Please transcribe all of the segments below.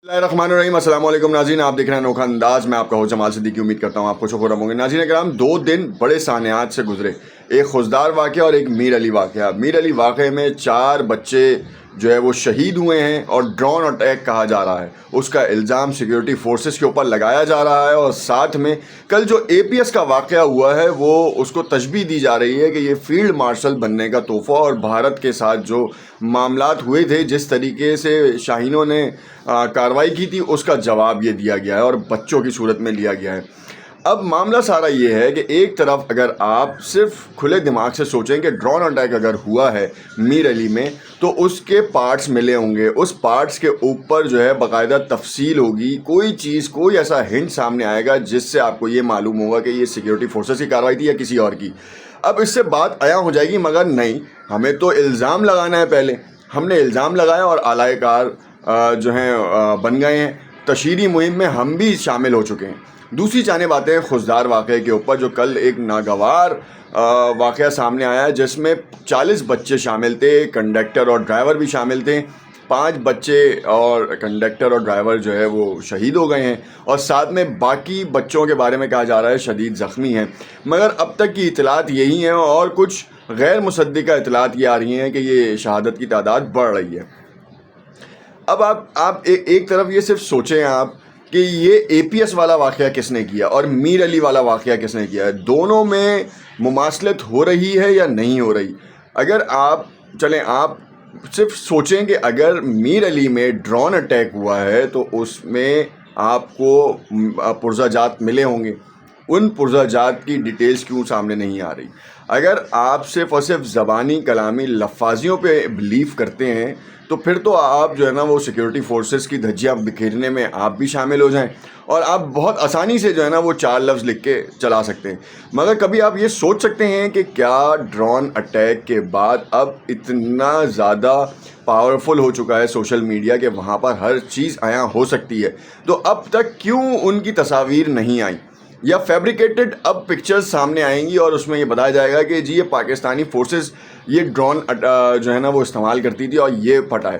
बिस्मिल्लाहिर्रहमानिर्रहीम। अस्सलाम वालेकुम नाज़रीन, आप देख रहे हैं अनोखा अंदाज। मैं आपका होस्ट जमाल सिद्दीकी। उम्मीद करता हूँ आप खुश होंगे। नाज़रीन कराम, 2 दिन बड़े सानियात से गुजरे, एक खुशदार वाक़या और एक मीर अली वाक़या। मीर अली वाक़े में 4 बच्चे जो है वो शहीद हुए हैं और ड्रोन अटैक कहा जा रहा है, उसका इल्ज़ाम सिक्योरिटी फोर्सेस के ऊपर लगाया जा रहा है। और साथ में कल जो APS का वाक़या हुआ है वो उसको तशबीह दी जा रही है कि ये फील्ड मार्शल बनने का तोहफ़ा, और भारत के साथ जो मामलात हुए थे, जिस तरीके से शाहीनों ने कार्रवाई की थी, उसका जवाब ये दिया गया है और बच्चों की सूरत में लिया गया है। अब मामला सारा ये है कि एक तरफ अगर आप सिर्फ खुले दिमाग से सोचें कि ड्रोन अटैक अगर हुआ है मीर अली में, तो उसके पार्ट्स मिले होंगे, उस पार्ट्स के ऊपर जो है बाकायदा तफसील होगी, कोई चीज़, कोई ऐसा हिंट सामने आएगा जिससे आपको ये मालूम होगा कि ये सिक्योरिटी फोर्सेस की कार्रवाई थी या किसी और की। अब इससे बात आया हो जाएगी, मगर नहीं, हमें तो इल्ज़ाम लगाना है। पहले हमने इल्ज़ाम लगाया और आलायकार जो हैं बन गए हैं। तशहीरी मुहिम में हम भी शामिल हो चुके हैं। दूसरी जानिब आते हैं खुशदार वाक़े के ऊपर, जो कल एक नागवार वाक़या सामने आया जिसमें 40 बच्चे शामिल थे, कंडक्टर और ड्राइवर भी शामिल थे। 5 बच्चे और कंडक्टर और ड्राइवर जो है वो शहीद हो गए हैं, और साथ में बाकी बच्चों के बारे में कहा जा रहा है शदीद ज़ख्मी हैं। मगर अब तक की इतलात यही हैं, और कुछ गैर मुसद्दिका इतलात ये आ रही हैं कि ये शहादत की तादाद बढ़ रही है। अब आप एक तरफ ये सिर्फ सोचें आप कि ये APS वाला वाक़या किसने किया और मीर अली वाला वाक़या किसने किया है, दोनों में मुमासलत हो रही है या नहीं हो रही। अगर आप सिर्फ सोचें कि अगर मीर अली में ड्रोन अटैक हुआ है तो उसमें आपको पुर्ज़ाजात मिले होंगे, उन पुर्ज़ाजात की डिटेल्स क्यों सामने नहीं आ रही। अगर आप सिर्फ़ और सिर्फ ज़बानी कलामी लफ्ज़ियों पे बिलीव करते हैं तो फिर तो आप जो है ना वो सिक्योरिटी फोर्सेस की धज्जियाँ बिखेरने में आप भी शामिल हो जाएं, और आप बहुत आसानी से जो है ना वो 4 लफ्ज़ लिख के चला सकते हैं। मगर कभी आप ये सोच सकते हैं कि क्या ड्रोन अटैक के बाद अब इतना ज़्यादा पावरफुल हो चुका है सोशल मीडिया कि वहाँ पर हर चीज़ आया हो सकती है, तो अब तक क्यों उनकी तस्वीर नहीं आई, या फैब्रिकेटेड अब पिक्चर्स सामने आएंगी और उसमें ये बताया जाएगा कि जी ये पाकिस्तानी फोर्सेस ये ड्रोन जो है ना वो इस्तेमाल करती थी और ये फटा है।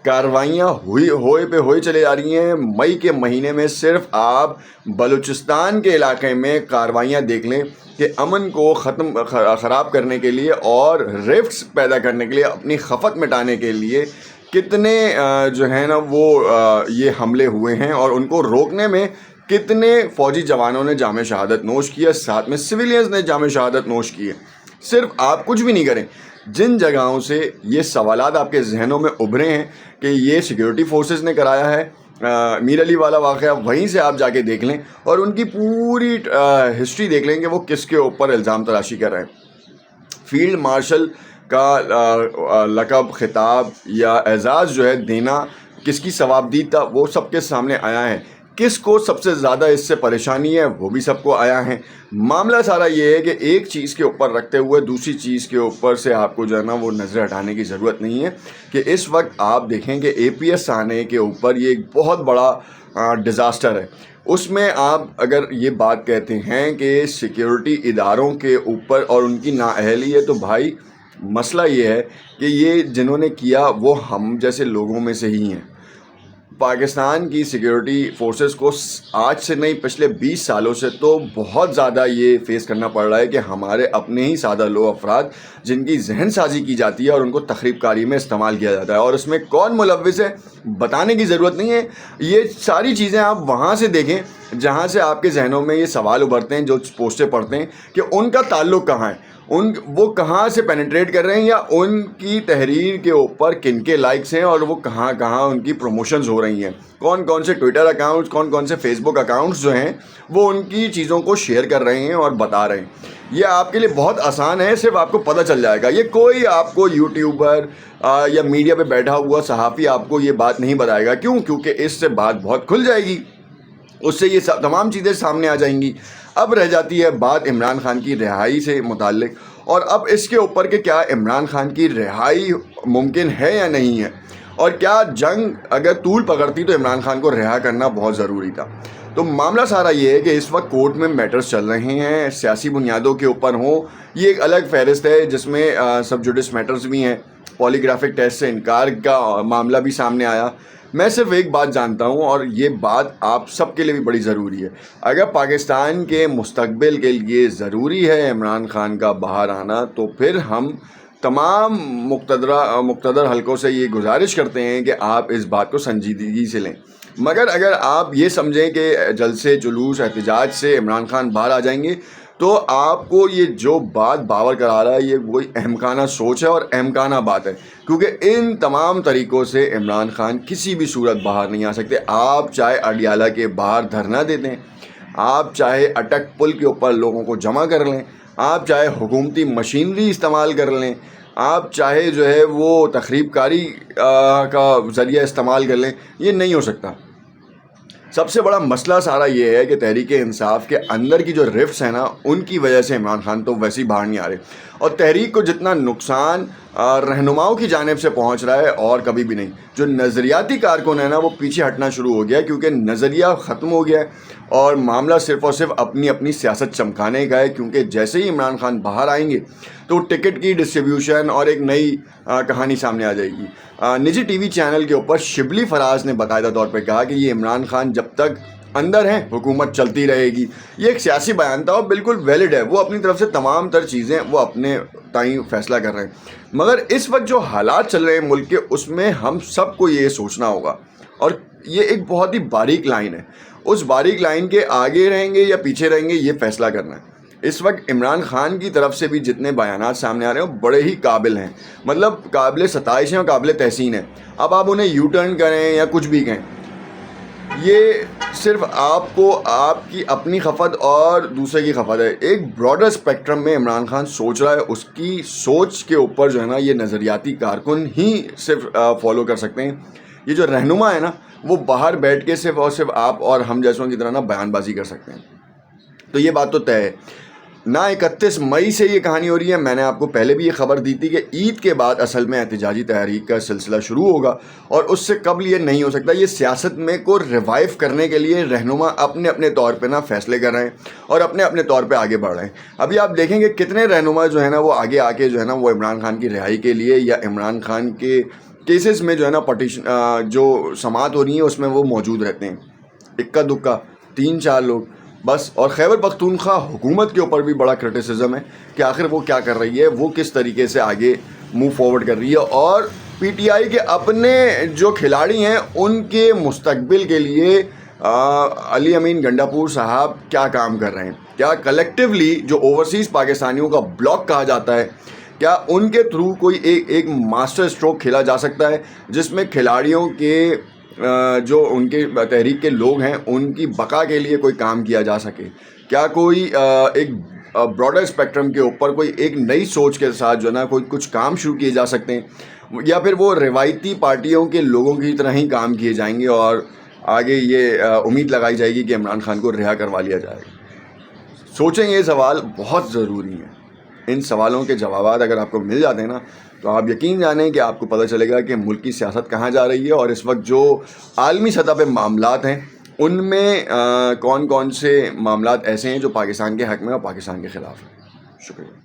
कार्रवाइयाँ होए चले जा रही हैं। मई के महीने में सिर्फ आप बलूचिस्तान के इलाके में कार्रवाइयाँ देख लें कि अमन को ख़राब करने के लिए और रिफ्ट्स पैदा करने के लिए, अपनी खपत मिटाने के लिए कितने जो है ना वो ये हमले हुए हैं, और उनको रोकने में कितने फ़ौजी जवानों ने जाम शहादत नोश किया, साथ में सिविलियंस ने जाम शहादत नोश किए। सिर्फ आप कुछ भी नहीं करें, जिन जगहों से ये सवालात आपके जहनों में उभरे हैं कि ये सिक्योरिटी फोर्सेस ने कराया है मीर अली वाला वाक़या, वहीं से आप जाके देख लें और उनकी पूरी हिस्ट्री देख लें कि वो किसके ऊपर इल्ज़ाम तराशी कर रहे हैं। फील्ड मार्शल का लक़ब, खिताब या एजाज़ जो है देना किसकी सवाबदीद था, वो सबके सामने आया है। किसको सबसे ज़्यादा इससे परेशानी है, वो भी सबको आया है। मामला सारा ये है कि एक चीज़ के ऊपर रखते हुए दूसरी चीज़ के ऊपर से आपको जो है ना वो नज़र हटाने की ज़रूरत नहीं है कि इस वक्त आप देखें कि APS आने के ऊपर ये एक बहुत बड़ा डिज़ास्टर है। उसमें आप अगर ये बात कहते हैं कि सिक्योरिटी इदारों के ऊपर और उनकी नाअहली है, तो भाई मसला ये है कि ये जिन्होंने किया वो हम जैसे लोगों में से ही हैं। पाकिस्तान की सिक्योरिटी फोर्सेस को आज से नहीं, पिछले 20 सालों से तो बहुत ज़्यादा ये फेस करना पड़ रहा है कि हमारे अपने ही सादा लो अफराद जिनकी जहन साजी की जाती है और उनको तखरीब कारी में इस्तेमाल किया जाता है, और उसमें कौन मुलव्विस है बताने की ज़रूरत नहीं है। ये सारी चीज़ें आप वहाँ से देखें जहाँ से आपके जहनों में ये सवाल उभरते हैं, जो पोस्टें पढ़ते हैं कि उनका ताल्लुक़ कहाँ है, वो कहाँ से पेनिट्रेट कर रहे हैं, या उनकी तहरीर के ऊपर किनके लाइक्स हैं, और वो कहाँ कहाँ उनकी प्रमोशंस हो रही हैं, कौन कौन से ट्विटर अकाउंट्स, कौन कौन से फेसबुक अकाउंट्स जो हैं वो उनकी चीज़ों को शेयर कर रहे हैं और बता रहे हैं। ये आपके लिए बहुत आसान है, सिर्फ आपको पता चल जाएगा। ये कोई आपको यूट्यूबर या मीडिया पे बैठा हुआ सहाफ़ी आपको ये बात नहीं बताएगा। क्यों? क्योंकि इससे बात बहुत खुल जाएगी, उससे ये तमाम चीज़ें सामने आ जाएंगी। अब रह जाती है बात इमरान खान की रिहाई से मुताल्लिक, और अब इसके ऊपर कि क्या इमरान खान की रिहाई मुमकिन है या नहीं है, और क्या जंग अगर तूल पकड़ती तो इमरान खान को रिहा करना बहुत ज़रूरी था। तो मामला सारा ये है कि इस वक्त कोर्ट में मैटर्स चल रहे हैं, सियासी बुनियादों के ऊपर हों, ये एक अलग फहरिस्त है जिसमें सब जुडिस मैटर्स भी हैं। पॉलीग्राफिक टेस्ट से इनकार का मामला भी सामने आया। میں صرف ایک بات جانتا ہوں اور یہ بات آپ سب کے لیے بھی بڑی ضروری ہے. اگر پاکستان کے مستقبل کے لیے ضروری ہے عمران خان کا باہر آنا تو پھر ہم تمام مقتدر حلقوں سے یہ گزارش کرتے ہیں کہ آپ اس بات کو سنجیدگی سے لیں. مگر اگر آپ یہ سمجھیں کہ جلسے جلوس احتجاج سے عمران خان باہر آ جائیں گے تو آپ کو یہ جو بات باور کرا رہا ہے یہ وہی احمقانہ سوچ ہے اور احمقانہ بات ہے، کیونکہ ان تمام طریقوں سے عمران خان کسی بھی صورت باہر نہیں آ سکتے. آپ چاہے اڈیالہ کے باہر دھرنا دے دیں، آپ چاہے اٹک پل کے اوپر لوگوں کو جمع کر لیں، آپ چاہے حکومتی مشینری استعمال کر لیں، آپ چاہے جو ہے وہ تخریب کاری کا ذریعہ استعمال کر لیں، یہ نہیں ہو سکتا. سب سے بڑا مسئلہ سارا یہ ہے کہ تحریک انصاف کے اندر کی جو رفٹس ہیں نا، ان کی وجہ سے عمران خان تو ویسے ہی باہر نہیں آ رہے، اور تحریک کو جتنا نقصان رہنماؤں کی جانب سے پہنچ رہا ہے اور کبھی بھی نہیں. جو نظریاتی کارکن ہے نا وہ پیچھے ہٹنا شروع ہو گیا کیونکہ نظریہ ختم ہو گیا ہے اور معاملہ صرف اور صرف اپنی سیاست چمکانے کا ہے. کیونکہ جیسے ہی عمران خان باہر آئیں گے تو ٹکٹ کی ڈسٹریبیوشن اور ایک نئی کہانی سامنے آ جائے گی. نجی ٹی وی چینل کے اوپر شبلی فراز نے باقاعدہ طور پہ کہا کہ یہ عمران خان جب تک اندر ہیں حکومت چلتی رہے گی. یہ ایک سیاسی بیان تھا اور بالکل ویلڈ ہے، وہ اپنی طرف سے تمام تر چیزیں وہ اپنے تئیں فیصلہ کر رہے ہیں. مگر اس وقت جو حالات چل رہے ہیں ملک کے، اس میں ہم سب کو یہ سوچنا ہوگا، اور یہ ایک بہت ہی باریک لائن ہے. اس باریک لائن کے آگے رہیں گے یا پیچھے رہیں گے یہ فیصلہ کرنا ہے. اس وقت عمران خان کی طرف سے بھی جتنے بیانات سامنے آ رہے ہیں وہ بڑے ہی قابل ہیں، مطلب قابل ستائش ہیں اور قابل تحسین ہیں. اب آپ انہیں یو ٹرن کریں یا کچھ بھی کہیں، یہ صرف آپ کو آپ کی اپنی خفت اور دوسرے کی خفت ہے. ایک براڈر اسپیکٹرم میں عمران خان سوچ رہا ہے، اس کی سوچ کے اوپر جو ہے نا یہ نظریاتی کارکن ہی صرف فالو کر سکتے ہیں. یہ جو رہنما ہے نا وہ باہر بیٹھ کے صرف اور صرف آپ اور ہم جیسوں کی طرح نا بیان بازی کر سکتے ہیں. تو یہ بات تو طے ہے. نہ 31 مئی سے یہ کہانی ہو رہی ہے، میں نے آپ کو پہلے بھی یہ خبر دی تھی کہ عید کے بعد اصل میں احتجاجی تحریک کا سلسلہ شروع ہوگا، اور اس سے قبل یہ نہیں ہو سکتا. یہ سیاست میں کو ریوائیو کرنے کے لیے رہنما اپنے طور پہ نا فیصلے کر رہے ہیں اور اپنے طور پہ آگے بڑھ رہے ہیں. ابھی آپ دیکھیں گے کتنے رہنما جو ہے نا وہ آگے آ کے جو ہے نا وہ عمران خان کی رہائی کے لیے یا عمران خان کے کیسز میں جو ہے نا پٹیشن جو سماعت ہو رہی ہے اس میں وہ موجود رہتے ہیں. اکا دکا 3-4 لوگ بس. اور خیبر پختونخوا حکومت کے اوپر بھی بڑا کرٹیسزم ہے کہ آخر وہ کیا کر رہی ہے، وہ کس طریقے سے آگے موو فارورڈ کر رہی ہے، اور پی ٹی آئی کے اپنے جو کھلاڑی ہیں ان کے مستقبل کے لیے علی امین گنڈاپور صاحب کیا کام کر رہے ہیں. کیا کلیکٹیولی جو اوورسیز پاکستانیوں کا بلاک کہا جاتا ہے، کیا ان کے تھرو کوئی ایک ماسٹر اسٹروک کھیلا جا سکتا ہے جس میں کھلاڑیوں کے جو ان کے تحریک کے لوگ ہیں ان کی بقا کے لیے کوئی کام کیا جا سکے؟ کیا کوئی ایک براڈر اسپیکٹرم کے اوپر کوئی ایک نئی سوچ کے ساتھ جو ہے نا کوئی کچھ کام شروع کیے جا سکتے ہیں، یا پھر وہ روایتی پارٹیوں کے لوگوں کی طرح ہی کام کیے جائیں گے اور آگے یہ امید لگائی جائے گی کہ عمران خان کو رہا کروا لیا جائے گا؟ سوچیں، یہ سوال بہت ضروری ہیں. ان سوالوں کے جوابات اگر آپ کو مل جاتے ہیں نا تو آپ یقین جانیں کہ آپ کو پتہ چلے گا کہ ملک کی سیاست کہاں جا رہی ہے، اور اس وقت جو عالمی سطح پہ معاملات ہیں ان میں کون کون سے معاملات ایسے ہیں جو پاکستان کے حق میں اور پاکستان کے خلاف ہیں. شکریہ.